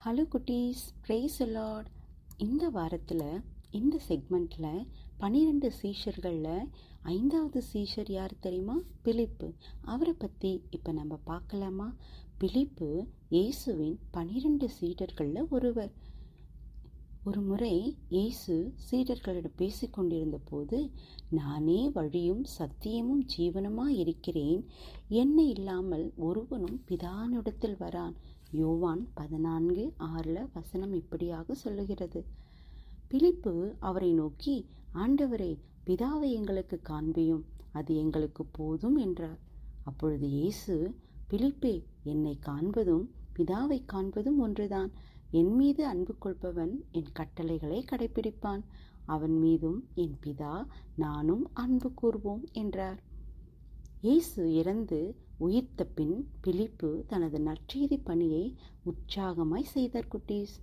Hello குட்டீஸ், price Lord. இந்த வாரத்தில் இந்த செக்மெண்ட்டில் 12 சீஷர்களில் 5வது சீஷர் யார் தெரியுமா? பிலிப்பு. அவரை பற்றி இப்போ நம்ம பார்க்கலாமா? பிலிப்பு இயேசுவின் 12 சீடர்களில் ஒருவர். ஒரு முறை இயேசு சீடர்களிடம் பேசிக்கொண்டிருந்த போது, நானே வழியும் சத்தியமும் ஜீவனுமாய் இருக்கிறேன், என்னை இல்லாமல் ஒருவனும் பிதானிடத்தில் வரான். யோவான் 14:6 வசனம் இப்படியாக சொல்லுகிறது. பிலிப்பு அவரை நோக்கி, ஆண்டவரே, பிதாவை எங்களுக்கு காண்பியும், அது எங்களுக்கு போதும் என்றார். அப்பொழுது இயேசு, பிலிப்பே, என்னை காண்பதும் பிதாவை காண்பதும் ஒன்றுதான். என் மீது அன்பு கொள்பவன் என் கட்டளைகளை கடைபிடிப்பான். அவன் மீதும் என் பிதா நானும் அன்பு கூர்வோம் என்றார். இயேசு இறந்து உயிர்த்த பின் பிலிப்பு தனது நற்செய்தி பணியை உற்சாகமாய் செய்தார் குட்டீஸ்.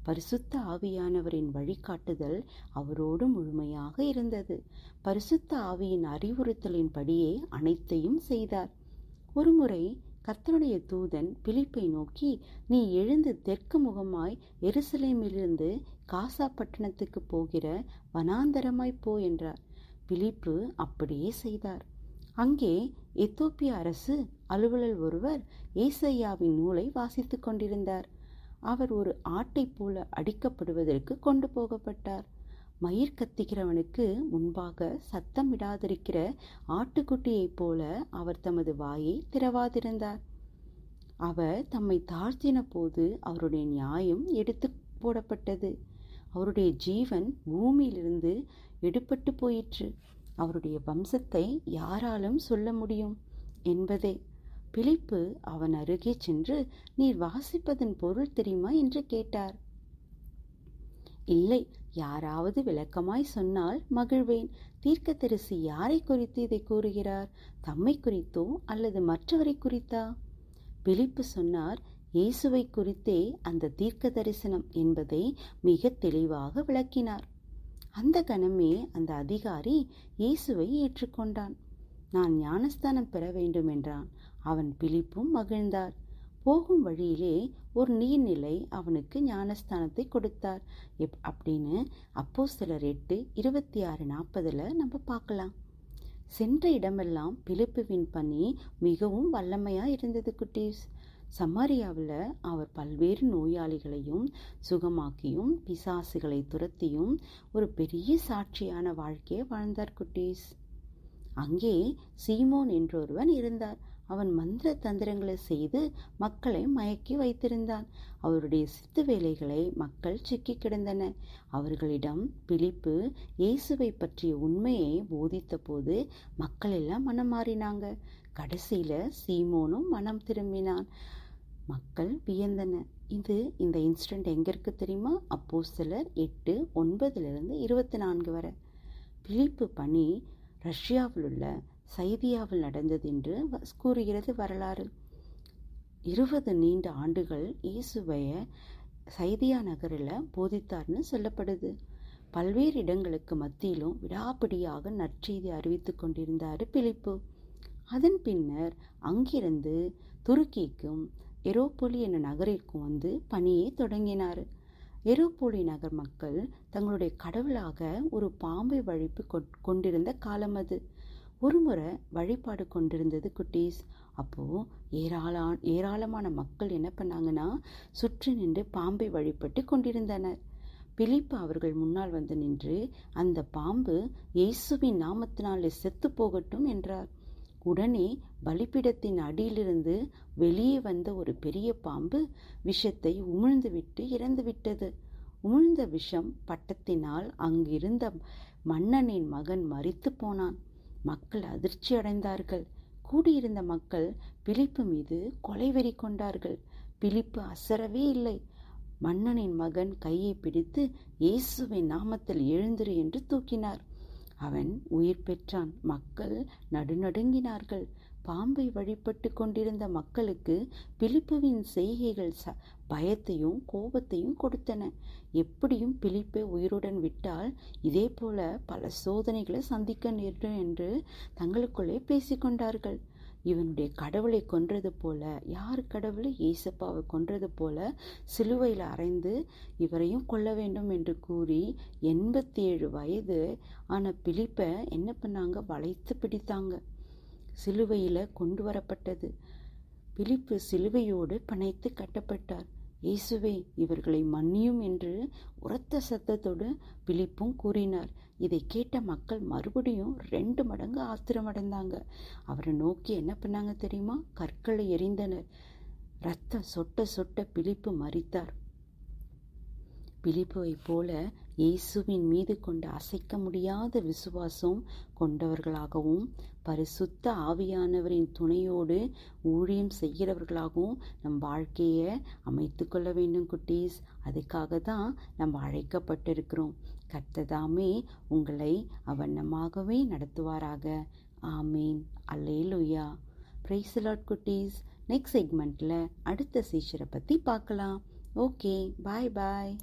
பரிசுத்த ஆவியானவரின் வழிகாட்டுதல் அவரோடு முழுமையாக இருந்தது. பரிசுத்த ஆவியின் அறிவுறுத்தலின்படியே அனைத்தையும் செய்தார். ஒருமுறை கர்த்தருடைய தூதன் பிலிப்பை நோக்கி, நீ எழுந்து தெற்கு முகமாய் எருசலேமிலிருந்து காசா பட்டணத்துக்கு போகிற வனாந்தரமாய் போ என்றார். பிலிப்பு அப்படியே செய்தார். அங்கே எத்தோப்பிய அரசு அலுவலர் ஒருவர் ஏசாயாவின் நூலை வாசித்து கொண்டிருந்தார். அவர் ஒரு ஆட்டை போல அடிக்கப்படுவதற்கு கொண்டு போகப்பட்டார். மயிர் கத்திக்கிறவனுக்கு முன்பாக சத்தமிடாதிருக்கிற ஆட்டுக்குட்டியைப் போல அவர் தமது வாயை திறவாதிருந்தார். அவர் தம்மை தாழ்த்தின போது அவருடைய நியாயம் எடுத்து போடப்பட்டது. அவருடைய ஜீவன் பூமியிலிருந்து எடுபட்டு போயிற்று. அவருடைய வம்சத்தை யாராலும் சொல்ல முடியும் என்பதே. பிலிப்பு அவன் அருகே சென்று, நீர் வாசிப்பதன் பொருள் தெரியுமா என்று கேட்டார். இல்லை, யாராவது விளக்கமாய் சொன்னால் மகிழ்வேன். தீர்க்கதரிசி யாரை குறித்து இதை கூறுகிறார்? தம்மை குறித்தோ அல்லது மற்றவரை குறித்தா? பிலிப்பு சொன்னார், இயேசுவை குறித்தே அந்த தீர்க்க தரிசனம் என்பதை மிக தெளிவாக விளக்கினார். அந்த கணமே அந்த அதிகாரி இயேசுவை ஏற்றுக்கொண்டான். நான் ஞானஸ்தானம் பெற வேண்டும் என்றான். அவன் பிலிப்பும் மகிழ்ந்தார். போகும் வழியிலே ஒரு நீர்நிலை அவனுக்கு ஞானஸ்தானத்தை கொடுத்தார் அப்படின்னு அப்போஸ்தலர் 8:26-40 நம்ம பார்க்கலாம். சென்ற இடமெல்லாம் பிலிப்புவின் பணி மிகவும் வல்லமையா இருந்தது குட்டீஸ். சமாரியாவில் அவர் பல்வேறு நோயாளிகளையும் சுகமாக்கியும் பிசாசுகளை துரத்தியும் ஒரு பெரிய சாட்சியான வாழ்க்கையை வாழ்ந்தார் குட்டீஸ். அங்கே சீமோன் என்றொருவன் இருந்தார். அவன் மந்திர தந்திரங்களை செய்து மக்களை மயக்கி வைத்திருந்தான். அவருடைய சித்து வேலைகளை மக்கள் சிக்கி கிடந்தன. அவர்களிடம் பிலிப்பு இயேசுவை பற்றிய உண்மையை போதித்த போது மக்கள் எல்லாம் மனம் மாறினாங்க. கடைசியில சீமோனும் மனம் திரும்பினான். மக்கள் வியந்தனர். இந்த இன்சிடென்ட் எங்க இருக்கு தெரியுமா? அப்போஸ்தலர் 8:9-24 வரை. பிலிப்பு பணி ரஷ்யாவில் உள்ள சைதியாவில் நடந்தது என்று கூறுகிறது வரலாறு. 20 நீண்ட ஆண்டுகள் இயேசுவைய சைதியா நகரில் போதித்தார்னு சொல்லப்படுது. பல்வேறு இடங்களுக்கு மத்தியிலும் விடாப்பிடியாக நற்செய்தி அறிவித்து கொண்டிருந்தார் பிலிப்பு. அதன் பின்னர் அங்கிருந்து துருக்கிக்கும் எரோப்போலி என்ற நகரிற்கும் வந்து பணியை தொடங்கினார். எரோப்போலி நகர் மக்கள் தங்களுடைய கடவுளாக ஒரு பாம்பை வழிப்பு கொண்டிருந்த காலம் அது. ஒரு முறை வழிபாடு கொண்டிருந்தது குட்டீஸ். அப்போது ஏராளமான மக்கள் என்ன பண்ணாங்கன்னா, சுற்றி நின்று பாம்பை வழிபட்டு கொண்டிருந்தனர். பிலிப்பு அவர்கள் முன்னால் வந்து நின்று, அந்த பாம்பு இயேசுவின் நாமத்தினாலே செத்து போகட்டும் என்றார். உடனே பலிபீடத்தின் அடியிலிருந்து வெளியே வந்த ஒரு பெரிய பாம்பு விஷத்தை உமிழ்ந்துவிட்டு இறந்து விட்டது. உமிழ்ந்த விஷம் பட்டத்தினால் அங்கிருந்த மன்னனின் மகன் மரித்து போனான். மக்கள் அதிர்ச்சி அடைந்தார்கள். கூடியிருந்த மக்கள் பிலிப்பு மீது கொலைவெறி கொண்டார்கள். பிலிப்பு அசரவே இல்லை. மன்னனின் மகன் கையை பிடித்து, இயேசுவின் நாமத்தில் எழுந்திரு என்று தூக்கினார். அவன் உயிர் பெற்றான். மக்கள் நடுநடுங்கினார்கள். பாம்பை வழிபட்டு கொண்டிருந்த மக்களுக்கு பிலிப்புவின் செய்கைகள் பயத்தையும் கோபத்தையும் கொடுத்தன. எப்படியும் பிலிப்பை உயிருடன் விட்டால் இதே போல பல சோதனைகளை சந்திக்க நேரிடும் என்று தங்களுக்குள்ளே பேசிக்கொண்டார்கள். இவனுடைய கடவுளை கொன்றது போல, யார் கடவுளை? ஏசப்பாவை கொன்றது போல சிலுவையில் அறைந்து இவரையும் கொல்ல வேண்டும் என்று கூறி 87 வயது ஆன பிலிப்பை என்ன பண்ணாங்க? வளைத்து பிடித்தாங்க. சிலுவையில் கொண்டு வரப்பட்டது. பிலிப்பு சிலுவையோடு பிணைத்து கட்டப்பட்டார். இயேசுவே, இவர்களை மன்னியும் என்று உரத்த சத்தத்தோடு பிலிப்பும் கூறினார். இதை கேட்ட மக்கள் மறுபடியும் 2 மடங்கு ஆத்திரமடைந்தாங்க. அவரை நோக்கி என்ன பண்ணாங்க தெரியுமா? கற்களை எறிந்தனர். ரத்தம் சொட்ட சொட்ட பிலிப்பு மரித்தார். பிலிப்புவை போல இயேசுவின் மீது கொண்ட அசைக்க முடியாத விசுவாசம் கொண்டவர்களாகவும் பரிசுத்த ஆவியானவரின் துணையோடு ஊழியம் செய்கிறவர்களாகவும் நம் வாழ்க்கையை அமைத்து கொள்ள வேண்டும் குட்டீஸ். அதுக்காக தான் நம்ம அழைக்கப்பட்டிருக்கிறோம். கர்த்ததாமே உங்களை அவண்ணமாகவே நடத்துவாராக. ஆமீன். அல்லேலூயா. பிரைஸ் தி லார்ட் குட்டீஸ். நெக்ஸ்ட் செக்மெண்ட்டில் அடுத்த சீஷரை பற்றி பார்க்கலாம். ஓகே, பாய் பாய்.